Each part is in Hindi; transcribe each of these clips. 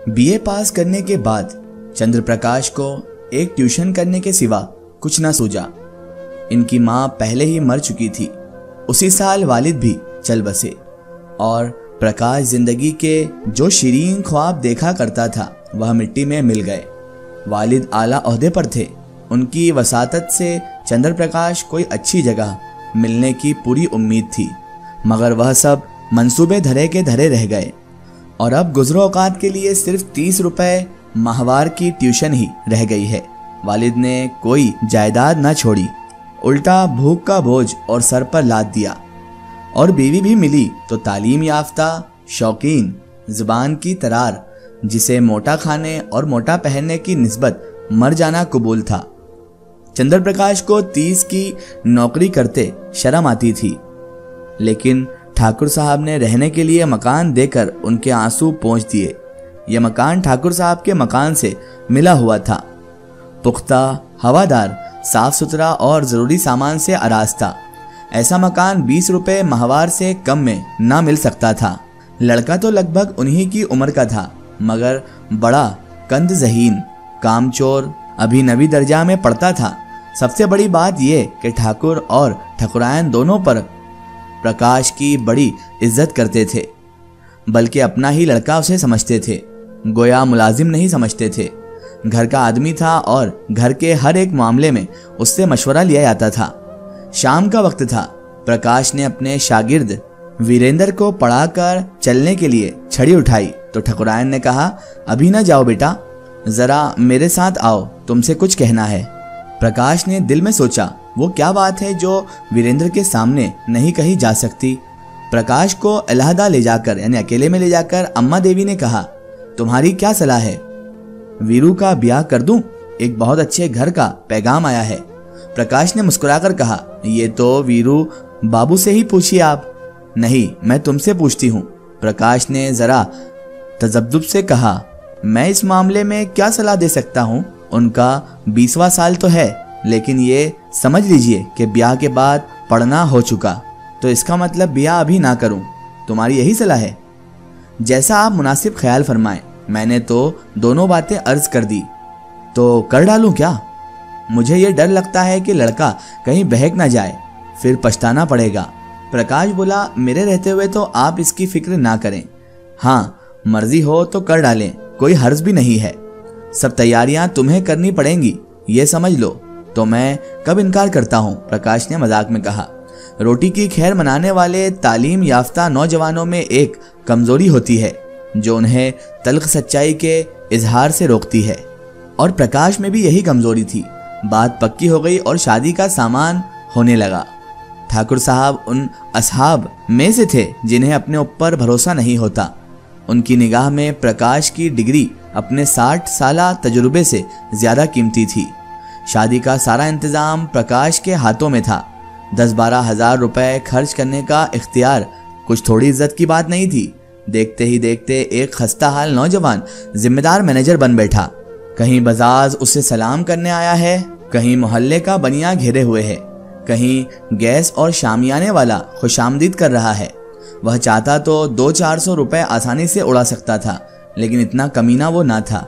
बीए पास करने के बाद चंद्र प्रकाश को एक ट्यूशन करने के सिवा कुछ ना सूझा। इनकी माँ पहले ही मर चुकी थी। उसी साल वालिद भी चल बसे और प्रकाश जिंदगी के जो शीरीन ख्वाब देखा करता था वह मिट्टी में मिल गए। वालिद आला ओहदे पर थे। उनकी वसातत से चंद्र प्रकाश कोई अच्छी जगह मिलने की पूरी उम्मीद थी, मगर वह सब मंसूबे धरे के धरे रह गए और अब गुज़रो औकात के लिए सिर्फ 30 रुपए माहवार की ट्यूशन ही रह गई है। वालिद ने कोई जायदाद ना छोड़ी, उल्टा भूख का बोझ और सर पर लाद दिया। और बीवी भी मिली तो तालीम याफ्ता, शौकीन, ज़ुबान की तरार, जिसे मोटा खाने और मोटा पहनने की निस्बत मर जाना कबूल था। चंद्र प्रकाश को 30 की नौकरी करते शर्म आती थी, लेकिन ठाकुर साहब ने रहने के लिए मकान देकर उनके आंसू पोंछ दिए। यह मकान ठाकुर साहब के मकान से मिला हुआ था। पुख्ता, हवादार, साफ सुथरा और ज़रूरी सामान से आरास्ता। ऐसा मकान 20 रुपए माहवार से कम में ना मिल सकता था। लड़का तो लगभग उन्हीं की उम्र का था, मगर बड़ा कंद ज़हीन, कामचोर, अभी 9वीं दर्जा में पढ़ता था। सबसे बड़ी बात यह कि ठाकुर और ठकुरायन दोनों पर प्रकाश की बड़ी इज्जत करते थे, बल्कि अपना ही लड़का उसे समझते थे, गोया मुलाजिम नहीं समझते थे। घर का आदमी था और घर के हर एक मामले में उससे मशवरा लिया जाता था। शाम का वक्त था। प्रकाश ने अपने शागिर्द वीरेंद्र को पढ़ाकर चलने के लिए छड़ी उठाई तो ठकुरायन ने कहा, अभी ना जाओ बेटा, जरा मेरे साथ आओ, तुमसे कुछ कहना है। प्रकाश ने दिल में सोचा, वो क्या बात है जो वीरेंद्र के सामने नहीं कही जा सकती। प्रकाश को अलहदा ले जाकर यानी अकेले में ले जाकर अम्मा देवी ने कहा, तुम्हारी क्या सलाह है? वीरू का ब्याह कर दूं? एक बहुत अच्छे घर का पैगाम आया है। प्रकाश ने मुस्कुराकर कहा, ये तो वीरू बाबू से ही पूछिए आप। नहीं, मैं तुमसे पूछती हूँ। प्रकाश ने जरा तजब्जुब से कहा, मैं इस मामले में क्या सलाह दे सकता हूँ? उनका 20वां साल तो है, लेकिन ये समझ लीजिए कि ब्याह के बाद पढ़ना हो चुका, तो इसका मतलब ब्याह अभी ना करूं। तुम्हारी यही सलाह है? जैसा आप मुनासिब ख्याल फरमाएं। मैंने तो दोनों बातें अर्ज कर दी, तो कर डालूं क्या? मुझे ये डर लगता है कि लड़का कहीं बहक ना जाए, फिर पछताना पड़ेगा। प्रकाश बोला, मेरे रहते हुए तो आप इसकी फिक्र ना करें। हाँ, मर्जी हो तो कर डालें, कोई हर्ज भी नहीं है। सब तैयारियां तुम्हें करनी पड़ेंगी, ये समझ लो, तो मैं कब इनकार करता हूँ। प्रकाश ने मजाक में कहा। रोटी की खैर मनाने वाले तालीम याफ्ता नौजवानों में एक कमजोरी होती है जो उन्हें तल्ख सच्चाई के इजहार से रोकती है, और प्रकाश में भी यही कमजोरी थी। बात पक्की हो गई और शादी का सामान होने लगा। ठाकुर साहब उन असहाब में से थे जिन्हें अपने ऊपर भरोसा नहीं होता। उनकी निगाह में प्रकाश की डिग्री अपने 60 साला तजुर्बे से ज्यादा कीमती थी। शादी का सारा इंतजाम प्रकाश के हाथों में था। 10-12 हजार रुपए खर्च करने का इख्तियार कुछ थोड़ी इज्जत की बात नहीं थी। देखते ही देखते एक खस्ता हाल नौजवान जिम्मेदार मैनेजर बन बैठा। कहीं बजाज उसे सलाम करने आया है, कहीं मोहल्ले का बनिया घेरे हुए है, कहीं गैस और शामियाने वाला खुशामदीद कर रहा है। वह चाहता तो 200-400 रुपए आसानी से उड़ा सकता था, लेकिन इतना कमीना वो ना था।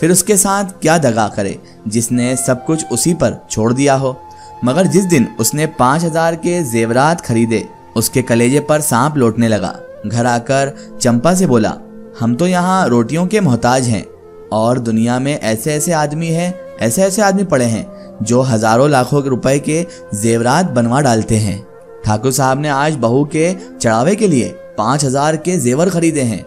फिर उसके साथ क्या दगा करे जिसने सब कुछ उसी पर छोड़ दिया हो। मगर जिस दिन उसने 5000 के जेवरात खरीदे, उसके कलेजे पर सांप लौटने लगा। घर आकर चंपा से बोला, हम तो यहाँ रोटियों के मोहताज हैं और दुनिया में ऐसे ऐसे आदमी हैं, ऐसे ऐसे आदमी पड़े हैं जो हजारों लाखों रुपए के जेवरात बनवा डालते हैं। ठाकुर साहब ने आज बहू के चढ़ावे के लिए 5000 के जेवर खरीदे हैं।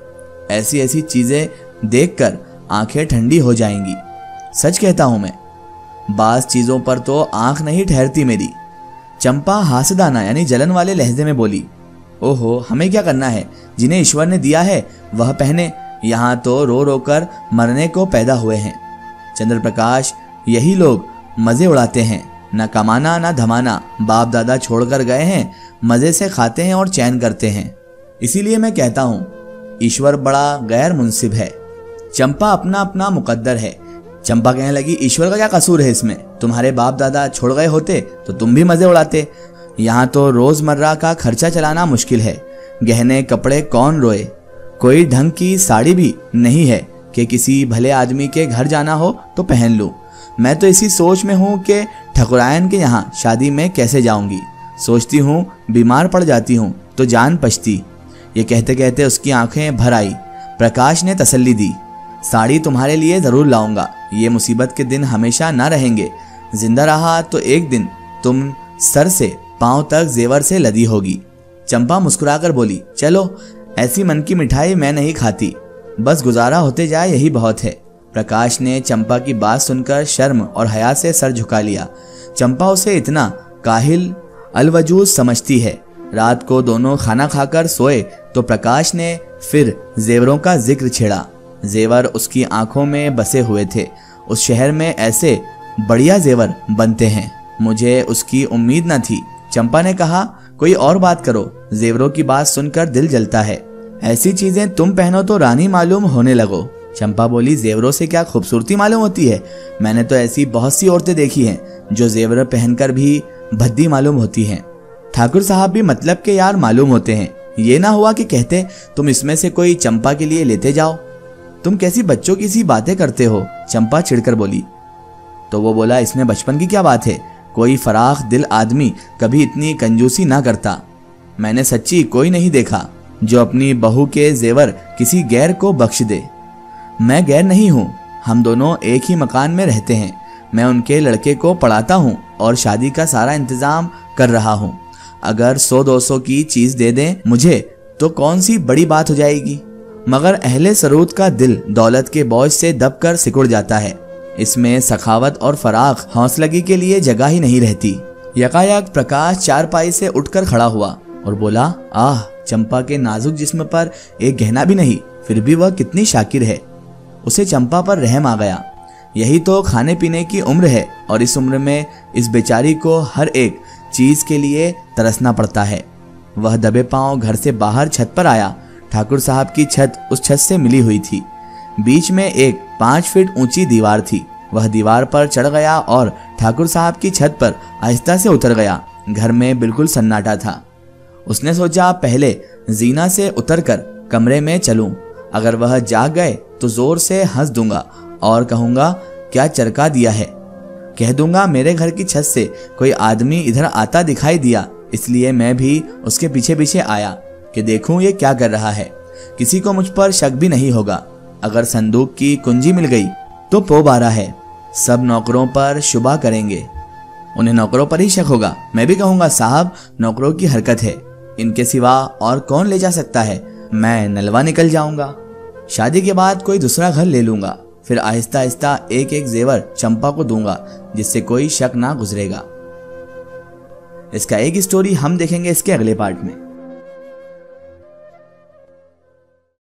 ऐसी ऐसी चीजें देखकर आंखें ठंडी हो जाएंगी। सच कहता हूं मैं, बास चीजों पर तो आंख नहीं ठहरती मेरी। चंपा हासदाना यानी जलन वाले लहजे में बोली, ओहो, हमें क्या करना है? जिन्हें ईश्वर ने दिया है वह पहने, यहाँ तो रो रो कर मरने को पैदा हुए हैं। चंद्र प्रकाश, यही लोग मजे उड़ाते हैं, न कमाना न धमाना, बाप दादा छोड़कर गए हैं, मजे से खाते हैं और चैन करते हैं। इसीलिए मैं कहता हूँ, ईश्वर बड़ा गैर मुनसिब है। चंपा अपना अपना मुकद्दर है। चंपा कहने लगी, ईश्वर का क्या कसूर है इसमें? तुम्हारे बाप दादा छोड़ गए होते तो तुम भी मजे उड़ाते। यहाँ तो रोजमर्रा का खर्चा चलाना मुश्किल है। गहने कपड़े कौन रोए? कोई ढंग की साड़ी भी नहीं है कि किसी भले आदमी के घर जाना हो तो पहन लूं। मैं तो इसी सोच में हूँ कि ठकुरायन के यहाँ शादी में कैसे जाऊंगी। सोचती हूँ बीमार पड़ जाती हूँ तो जान पछती। ये कहते कहते उसकी आंखें भर आई। प्रकाश ने तसल्ली दी, साड़ी तुम्हारे लिए जरूर लाऊंगा। ये मुसीबत के दिन हमेशा ना रहेंगे। जिंदा रहा तो एक दिन तुम सर से पांव तक जेवर से लदी होगी। चंपा मुस्कुराकर बोली, चलो ऐसी मन की मिठाई मैं नहीं खाती, बस गुजारा होते जाए यही बहुत है। प्रकाश ने चंपा की बात सुनकर शर्म और हया से सर झुका लिया। चंपा उसे इतना काहिल अलवजूद समझती है। रात को दोनों खाना खाकर सोए तो प्रकाश ने फिर जेवरों का जिक्र छेड़ा। जेवर उसकी आंखों में बसे हुए थे। उस शहर में ऐसे बढ़िया जेवर बनते हैं, मुझे उसकी उम्मीद न थी। चंपा ने कहा, कोई और बात करो, जेवरों की बात सुनकर दिल जलता है। ऐसी चीजें तुम पहनो तो रानी मालूम होने लगो। चंपा बोली, जेवरों से क्या खूबसूरती मालूम होती है? मैंने तो ऐसी बहुत सी औरतें देखी हैं जो जेवर पहनकर भी भद्दी मालूम होती हैं। ठाकुर साहब भी मतलब के यार मालूम होते हैं। ये ना हुआ कि कहते तुम इसमें से कोई चंपा के लिए लेते जाओ। तुम कैसी बच्चों की सी बातें करते हो। चंपा चिढ़कर बोली। तो वो बोला, इसमें बचपन की क्या बात है? कोई फराख दिल आदमी कभी इतनी कंजूसी ना करता। मैंने सच्ची कोई नहीं देखा जो अपनी बहू के जेवर किसी गैर को बख्श दे। मैं गैर नहीं हूँ, हम दोनों एक ही मकान में रहते हैं। मैं उनके लड़के को पढ़ाता हूँ और शादी का सारा इंतजाम कर रहा हूँ। अगर 100-200 की चीज दे दें मुझे तो कौन सी बड़ी बात हो जाएगी। मगर अहले सरूद का दिल दौलत के बोझ से दबकर सिकुड़ जाता है। इसमें सखावत और फराख हौसलगी के लिए जगह ही नहीं रहती। यकायक प्रकाश चारपाई से उठकर खड़ा हुआ और बोला, आह, चंपा के नाजुक जिस्म पर एक गहना भी नहीं, फिर भी वह कितनी शाकिर है। उसे चंपा पर रहम आ गया। यही तो खाने पीने की उम्र है और इस उम्र में इस बेचारी को हर एक चीज के लिए तरसना पड़ता है। वह दबे पांव घर से बाहर छत पर आया। ठाकुर साहब की छत उस छत से मिली हुई थी। बीच में एक 5 फीट ऊंची दीवार थी। वह दीवार पर चढ़ गया और ठाकुर साहब की छत पर आहिस्ता से उतर गया। घर में बिल्कुल सन्नाटा था। उसने सोचा, पहले जीना से उतरकर कमरे में चलूं। अगर वह जाग गए तो जोर से हंस दूंगा और कहूंगा, क्या चरका दिया है। कह दूंगा मेरे घर की छत से कोई आदमी इधर आता दिखाई दिया, इसलिए मैं भी उसके पीछे पीछे आया कि देखूं ये क्या कर रहा है। किसी को मुझ पर शक भी नहीं होगा। अगर संदूक की कुंजी मिल गई तो पोबारा है। सब नौकरों पर शुबा करेंगे, उन्हें नौकरों पर ही शक होगा। मैं भी कहूंगा, साहब नौकरों की हरकत है, इनके सिवा और कौन ले जा सकता है। मैं नलवा निकल जाऊंगा। शादी के बाद कोई दूसरा घर ले लूंगा, फिर आहिस्ता आहिस्ता एक एक जेवर चंपा को दूंगा, जिससे कोई शक ना गुजरेगा। इसका एक स्टोरी हम देखेंगे इसके अगले पार्ट में।